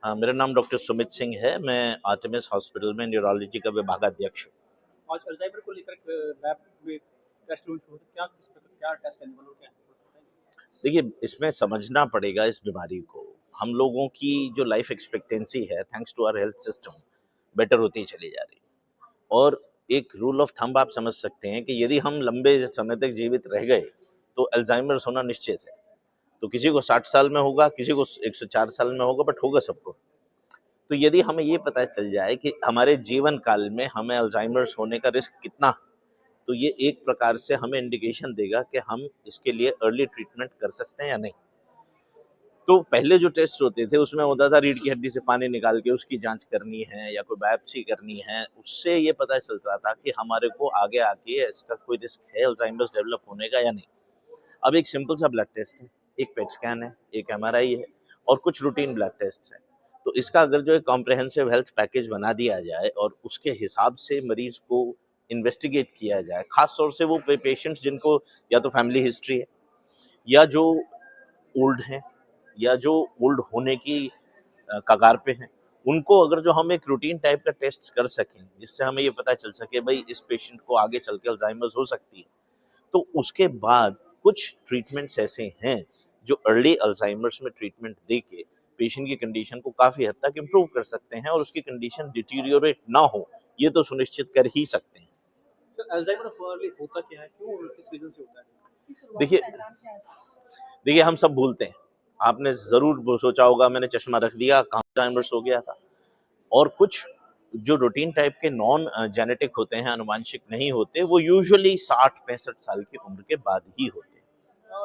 मेरा नाम डॉक्टर सुमित सिंह है। मैं आर्टेमिस हॉस्पिटल में न्यूरोलॉजी का विभागाध्यक्ष हूँ। आज अल्जाइमर को लेकर लैब में टेस्ट लॉन्च हुआ तो क्या टेस्ट एनिमल और क्या हो सकता है? देखिए, इसमें समझना पड़ेगा इस बीमारी को। हम लोगों की जो लाइफ एक्सपेक्टेंसी है, thanks to our health system, better होती चली जा रही है। और एक रूल ऑफ थंब आप समझ सकते हैं कि यदि हम लंबे समय तक जीवित रह गए तो अल्जाइमर्स होना निश्चित है। तो किसी को 60 साल में होगा, किसी को 104 साल में होगा, बट होगा सबको। तो यदि हमें ये पता चल जाए कि हमारे जीवन काल में हमें अल्जाइमर्स होने का रिस्क कितना, तो ये एक प्रकार से हमें इंडिकेशन देगा कि हम इसके लिए अर्ली ट्रीटमेंट कर सकते हैं या नहीं। तो पहले जो टेस्ट होते थे उसमें होता था रीढ़ की हड्डी से पानी निकाल के उसकी जांच करनी है या कोई बायोप्सी करनी है, उससे ये पता चलता था कि हमारे को आगे आके इसका कोई रिस्क है अल्जाइमर्स डेवलप होने का या नहीं। अब एक सिंपल सा ब्लड टेस्ट है, एक पेट स्कैन है, एक एमआरआई है और कुछ रूटीन ब्लड टेस्ट है। तो इसका अगर जो है कॉम्प्रिहेंसिव हेल्थ पैकेज बना दिया जाए और उसके हिसाब से मरीज को इन्वेस्टिगेट किया जाए, खास तौर से वो पेशेंट्स जिनको या तो फैमिली हिस्ट्री है या जो ओल्ड हैं या जो ओल्ड होने की कगार पे हैं, उनको अगर जो हम एक रूटीन टाइप का टेस्ट कर सकें जिससे हमें ये पता चल सके भाई इस पेशेंट को आगे चल के अल्जाइमर्स हो सकती है, तो उसके बाद कुछ ट्रीटमेंट्स ऐसे हैं जो अर्ली अल्जाइमर्स में ट्रीटमेंट दे के पेशेंट की कंडीशन को काफ़ी हद तक इम्प्रूव कर सकते हैं और उसकी कंडीशन डिटीरियोरेट ना हो, ये तो सुनिश्चित कर ही सकते हैं। सर अल्जाइमर होता क्या है, क्यों और किस रीजन से होता है? देखिए देखिए हम सब भूलते हैं। आपने ज़रूर सोचा होगा मैंने चश्मा रख दिया, कहाँ अल्जाइमर्स हो गया था। और कुछ जो रूटीन टाइप के नॉन जेनेटिक होते हैं, आनुवांशिक नहीं होते, वो यूजुअली 60-65 साल की उम्र के बाद ही होते हैं।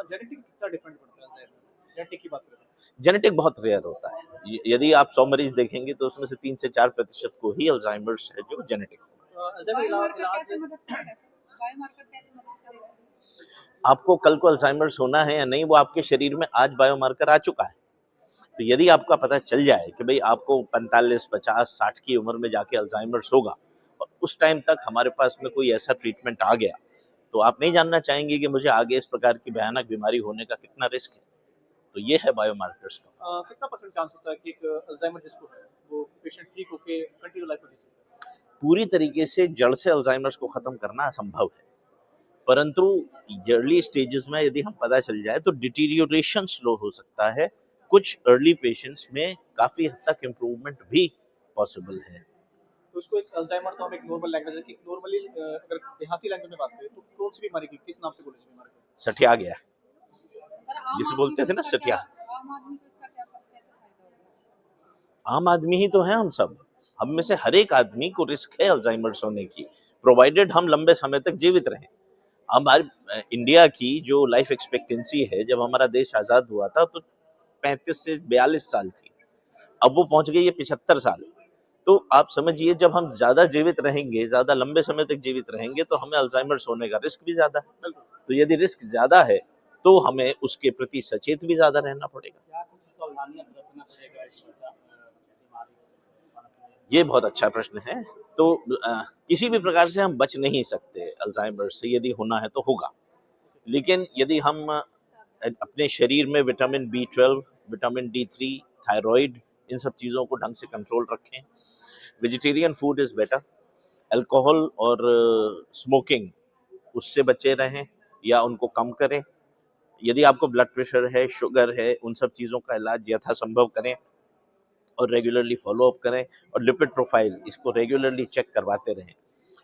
जेनेटिक कितना डिफरेंट पड़ता है अल्जाइमर? जेनेटिक की बात करें जेनेटिक बहुत रेयर होता है। यदि आप 100 मरीज देखेंगे तो उसमें से 3 से 4% को ही अल्जाइमर्स है जो जेनेटिक होगा। तो अल्जाइमर इलाज आपको कल को अल्जाइमर्स होना है या नहीं, वो आपके शरीर में आज बायोमार्कर आ चुका है। तो यदि आपका पता चल जाए कि भाई आपको 45, 50, 60 की उम्र में जाके अल्जाइमर्स होगा और उस टाइम तक हमारे पास में कोई ऐसा ट्रीटमेंट आ गया, तो आप नहीं जानना चाहेंगे कि मुझे आगे इस प्रकार की भयानक बीमारी होने का कितना रिस्क है। तो ये है बायोमार्कर्स का। कितना परसेंट चांस होता है कि एक अल्जाइमर जिसको है वो पेशेंट ठीक होके कंटिन्यू लाइफ में जी सकता है? पूरी तरीके से जड़ से अल्जाइमर्स को खत्म करना असंभव है, परंतु अर्ली स्टेजेस में यदि हम पता चल जाए तो डिटीरियोरेशन स्लो हो सकता है। कुछ अर्ली पेशेंट्स में काफी हद तक इम्प्रूवमेंट भी पॉसिबल है। तो उसको एक अल्जाइमर तो हम एक नॉर्मल लैंग्वेज है कि नॉर्मली अगर देहाती लैंग्वेज में बात करें तो कौन सी बीमारी की किस नाम से बोले बीमारी को? सठिया गया, जिसे बोलते थे ना सठिया। आम आदमी ही तो है हम सब। हम में से हर एक आदमी को रिस्क है अल्जाइमर्स होने की, प्रोवाइडेड हम लंबे समय तक जीवित रहें। हमारे इंडिया की जो लाइफ एक्सपेक्टेंसी है, जब हमारा देश आजाद हुआ था तो 35 से 42 साल थी। अब वो पहुंच गई है 75 साल। तो आप समझिए जब हम ज्यादा जीवित रहेंगे, ज्यादा लंबे समय तक जीवित रहेंगे, तो हमें अल्जाइमर्स होने का रिस्क भी ज्यादा है। तो यदि रिस्क ज्यादा है तो हमें उसके प्रति सचेत भी ज्यादा रहना पड़ेगा। ये बहुत अच्छा प्रश्न है। तो किसी भी प्रकार से हम बच नहीं सकते अल्जाइमर से, यदि होना है तो होगा। लेकिन यदि हम अपने शरीर में vitamin B12, vitamin D3, thyroid, इन सब चीज़ों को ढंग से कंट्रोल रखें, vegetarian food is better, alcohol और स्मोकिंग उससे बचे रहें या उनको कम करें। यदि आपको ब्लड प्रेशर है, शुगर है, उन सब चीज़ों का इलाज यथासंभव करें और रेगुलरली फॉलो अप करें और लिपिड प्रोफाइल इसको रेगुलरली चेक करवाते रहें,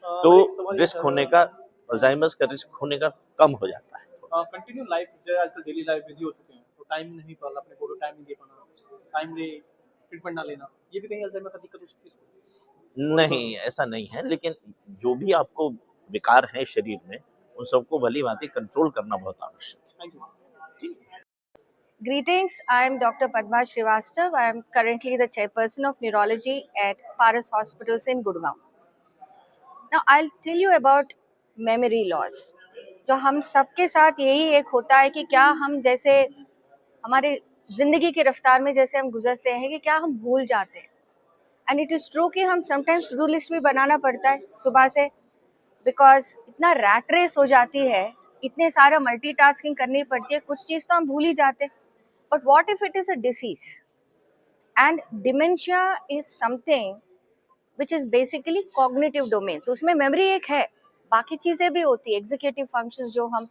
तो रिस्क होने का, अल्जाइमर्स का रिस्क होने का कम हो जाता है। कंटिन्यू लाइफ जो है आजकल डेली लाइफ बिजी हो चुके हैं तो टाइम नहीं पाना, अपने को टाइम नहीं दे पाना, टाइमली ट्रीटमेंट ना लेना, ये भी कहीं अल्जाइमर का दिक्कत हो सकती है? नहीं, ऐसा नहीं है, लेकिन जो भी आपको विकार है शरीर में, उन सबको भली भांति कंट्रोल करना बहुत आवश्यक है। Thank you. Greetings, I am Dr. Padma Srivastav. I am currently the chairperson of neurology at Paras Hospitals in Gurgaon. Now, I'll tell you about memory loss. जो हम सबके साथ यही एक होता है कि क्या हम जैसे हमारे जिंदगी की रफ्तार में जैसे हम गुजरते हैं कि क्या हम भूल जाते हैं। एंड इट इज़ ट्रू कि हम समटाइम्स टू डू लिस्ट भी बनाना पड़ता है सुबह से, बिकॉज इतना रैट रेस हो जाती है, इतने सारा मल्टीटास्किंग करनी पड़ती है, कुछ चीज़ तो हम भूल ही जाते हैं. But what if it is a disease and dementia is something which is basically cognitive domains. उसमें मेमोरी एक है, बाकी चीजें भी होती है, एग्जीक्यूटिव फंक्शंस जो हम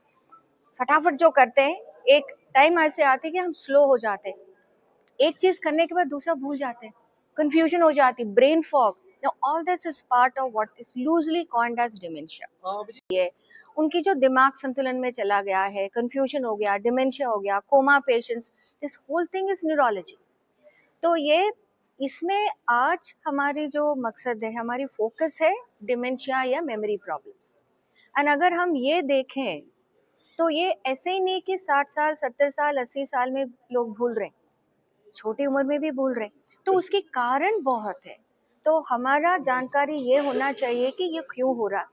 फटाफट जो करते हैं, एक टाइम ऐसे आते हैं कि हम स्लो हो जाते हैं, एक चीज करने के बाद दूसरा भूल जाते हैं, कंफ्यूजन हो जाती, brain fog. Now all this is part of what is loosely coined as dementia. उनकी जो दिमाग संतुलन में चला गया है, कंफ्यूजन हो गया, डिमेंशिया हो गया, coma patients, this whole thing is neurology. तो ये इसमें आज हमारी जो मकसद है, हमारी फोकस है डिमेंशिया या मेमोरी प्रॉब्लम्स. एंड अगर हम ये देखें तो ये ऐसे ही नहीं कि 60 साल 70 साल 80 साल में लोग भूल रहे हैं, छोटी उम्र में भी भूल रहे हैं. तो उसके कारण बहुत है. तो हमारा जानकारी ये होना चाहिए कि ये क्यों हो रहा है.